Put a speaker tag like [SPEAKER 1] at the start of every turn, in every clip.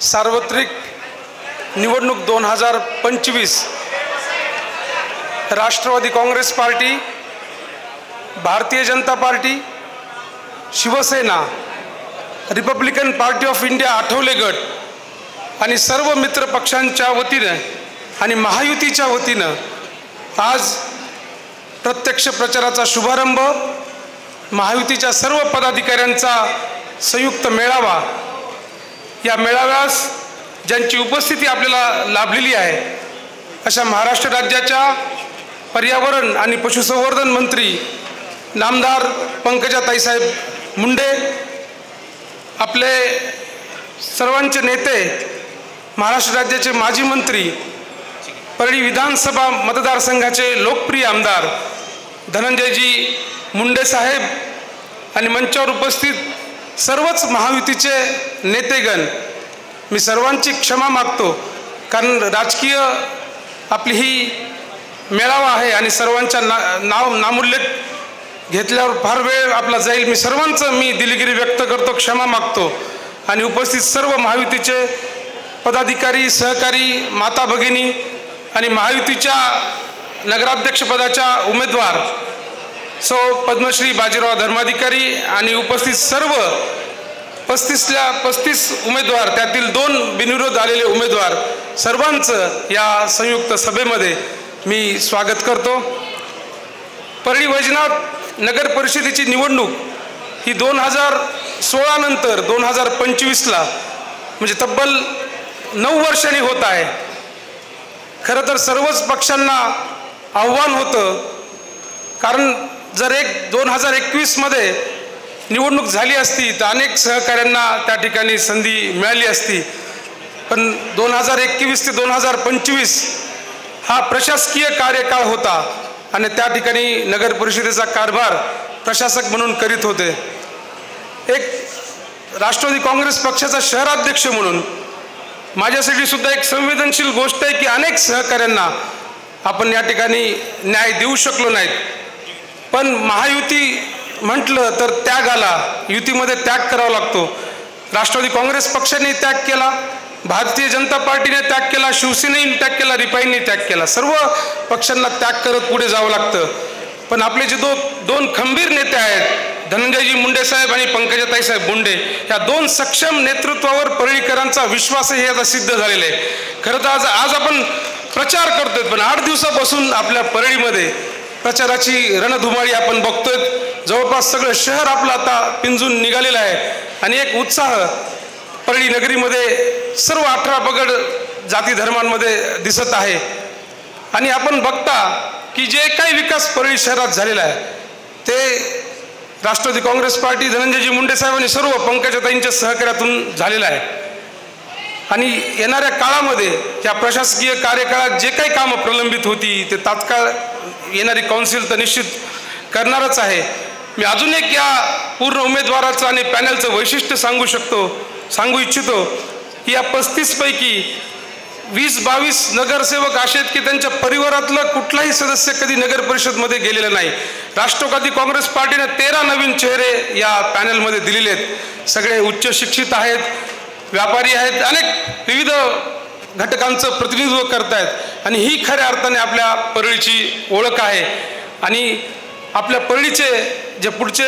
[SPEAKER 1] सार्वत्रिक निवडणूक 2025 Rashtrawadi Congress Party, Bharatiya Janata Party, Shivsena, Republican Party of India Athawale गट आणि सर्व मित्र पक्षांच्या वतीने आणि महायुतीच्या वतीने आज प्रत्यक्ष प्रचाराचा शुभारंभ, महायुतीच्या सर्व पदाधिकाऱ्यांचा संयुक्त मेळावा। या मेळाव्यास ज्यांची उपस्थिती आपल्याला लाभलेली आहे अशा महाराष्ट्र राज्याच्या पर्यावरण आणि पशुसंवर्धन मंत्री नामदार पंकजाताई साहेब मुंडे, आपले सर्वांचे नेते महाराष्ट्र राज्याचे माजी मंत्री, परळी विधानसभा मतदारसंघाचे लोकप्रिय आमदार धनंजयजी मुंडे साहेब आणि मंचावर उपस्थित सर्वच महायुतीचे नेतेगण, मी सर्वांची क्षमा मागतो कारण राजकीय आपली ही मेळावा आहे आणि सर्वांच्या नामोल्लेख घेतल्यावर फार वेळ आपला जाईल। मी सर्वांचं दिलगिरी व्यक्त करतो, क्षमा मागतो आणि उपस्थित सर्व महायुतीचे पदाधिकारी, सहकारी, माता भगिनी आणि महायुतीच्या नगराध्यक्षपदाच्या उमेदवार सौ पद्मश्री बाजीराव धर्माधिकारी आणि उपस्थित सर्व 35 उमेदवार, त्यातील 2 बिनविरोध आलेले उमेदवार, सर्वांचं या संयुक्त सभेमध्ये मी स्वागत करतो। परळी वैजनाथ नगर परिषदेची निवडणूक ही 2016 नंतर 2025ला म्हणजे तब्बल 9 वर्षांनी होत आहे। खरं तर सर्वच पक्षांना आव्हान होतं, कारण जर 2021 मध्ये निवडणूक झाली असती तर अनेक सहकाऱ्यांना त्या ठिकाणी संधी मिळाली असती, पण 2021 ते 2025 हा प्रशासकीय कार्यकाळ होता आणि त्या ठिकाणी नगर परिषदेचा कारभार प्रशासक म्हणून करीत होते। एक राष्ट्रवादी काँग्रेस पक्षाचा शहराध्यक्ष म्हणून माझ्यासाठी सुद्धा एक संवेदनशील गोष्ट आहे की अनेक सहकाऱ्यांना आपण या ठिकाणी न्याय देऊ शकलो नाहीत, पण महायुती म्हटलं तर त्यागाला, युतीमध्ये त्याग करावा लागतो। राष्ट्रवादी काँग्रेस पक्षाने त्याग केला, भारतीय जनता पार्टीने त्याग केला, शिवसेनेने त्याग केला, रिपाईंनी त्याग केला, सर्व पक्षांना त्याग करत पुढे जावं लागतं। पण आपले जे दोन खंबीर नेते आहेत, धनंजयजी मुंडे साहेब आणि पंकजाताई साहेब मुंडे, या 2 सक्षम नेतृत्वावर परळीकरांचा विश्वासही आता सिद्ध झालेला आहे। खरं तर आज आपण प्रचार करतोय, पण 8 दिवसापासून आपल्या परळीमध्ये प्रचाराची रणधुमाळी आपण बघतोय। जवळपास सगळं शहर आपलं आता पिंजून निघालेलं आहे आणि एक उत्साह परळी नगरीमध्ये सर्व 18 पगड जाती धर्मांमध्ये दिसत आहे। आणि आपण बघता की जे काही विकास परळी शहरात झालेला आहे ते राष्ट्रवादी काँग्रेस पार्टी, धनंजयजी मुंडे साहेब आणि सर्व पंकजाताईंच्या सहकार्यातून झालेला आहे। आणि येणाऱ्या काळामध्ये या प्रशासकीय कार्यकाळात जे काही कामं प्रलंबित होती ते तात्काळ येणारी काउन्सिल तर निश्चित करणारच आहे। मी अजून एक या पूर्ण उमेदवाराचं आणि पॅनलचं वैशिष्ट्य सांगू इच्छितो की या 35 पैकी 20-22 नगरसेवक असे आहेत की त्यांच्या परिवारातलं कुठलाही सदस्य कधी नगर परिषदमध्ये गेलेला नाही। राष्ट्रवादी काँग्रेस पार्टीने 13 नवीन चेहरे या पॅनलमध्ये दिलेले आहेत। सगळे उच्च शिक्षित आहेत, व्यापारी आहेत, अनेक विविध घटकांचं प्रतिनिधित्व करतायत आणि ही खऱ्या अर्थाने आपल्या परळीची ओळख आहे। आणि आपल्या परळीचे जे पुढचे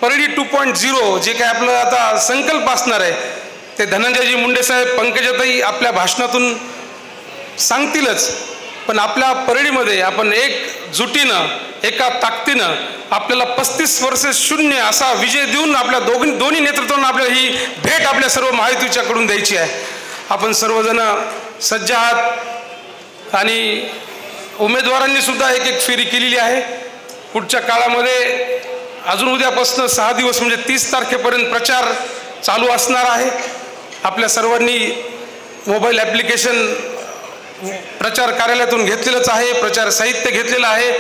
[SPEAKER 1] परळी 2.0 जे काय आपलं आता संकल्प असणार आहे ते धनंजयजी मुंडे साहेब, पंकजाताई आपल्या भाषणातून सांगतीलच, पण आपल्या परळीमध्ये आपण एकजुटीनं, एका ताकदीनं आपल्याला 35 वर्ष 0 असा विजय देऊन आपल्या दोन्ही नेतृत्वांना आपल्याला ही भेट आपल्या सर्व महायुतीच्याकडून द्यायची आहे। आपण सर्वजण सज्ज आहात आणि उमेदवारांनी सुद्धा एक फेरी केलेली आहे। पुढच्या काळामध्ये अजून उद्यापासून 6 दिवस म्हणजे 30 तारखेपर्यंत प्रचार चालू असणार आहे। आपल्या सर्वांनी मोबाईल ॲप्लिकेशन प्रचार कार्यालयातून घेतलेलंच आहे, प्रचार साहित्य घेतलेलं आहे,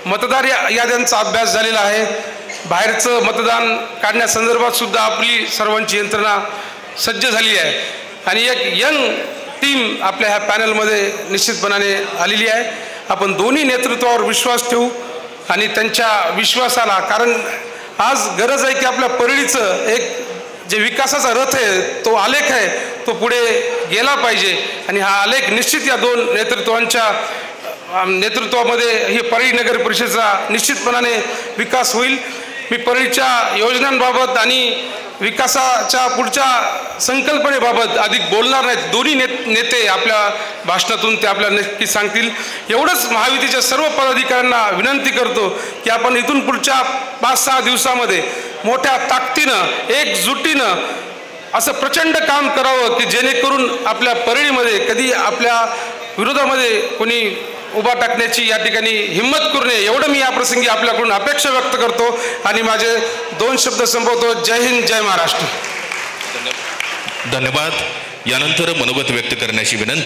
[SPEAKER 1] मतदार याद्यांचा अभ्यास झालेला आहे, बाहेरचं मतदान काढण्यासंदर्भात सुद्धा आपली सर्वांची यंत्रणा सज्ज झाली आहे आणि एक यंग टीम आपल्या ह्या पॅनलमध्ये निश्चितपणाने आलेली आहे। आपण दोन्ही नेतृत्वावर विश्वास ठेवू आणि त्यांच्या विश्वासाला, कारण आज गरज आहे की आपल्या परळीचं एक जे विकासाचा रथ आहे, तो आलेख आहे, तो पुढे गेला पाहिजे आणि हा आलेख निश्चित या दोन नेतृत्वांच्या नेतृत्वामध्ये ही परळी नगर परिषदेचा निश्चितपणाने विकास होईल. मी परळीच्या योजनांबाबत आणि विकासाच्या पुढच्या संकल्पनेबाबत अधिक बोलणार नाहीत. दोन्ही नेते आपल्या भाषणातून ते आपल्याला नक्की सांगतील. एवढंच महायुतीच्या सर्व पदाधिकाऱ्यांना विनंती करतो की आपण इथून पुढच्या 5-6 दिवसामध्ये मोठ्या ताकदीनं एकजुटीनं असं प्रचंड काम करावं की जेणेकरून आपल्या परळीमध्ये कधी आपल्या विरोधामध्ये कोणी उभा टाकण्याची या ठिकाणी हिंमत करू नये. एवढं मी या प्रसंगी आपल्याकडून अपेक्षा व्यक्त करतो आणि माझे 2 शब्द संपवतो. जय हिंद, जय महाराष्ट्र.
[SPEAKER 2] धन्यवाद. यानंतर मनोगत व्यक्त करण्याची विनंती.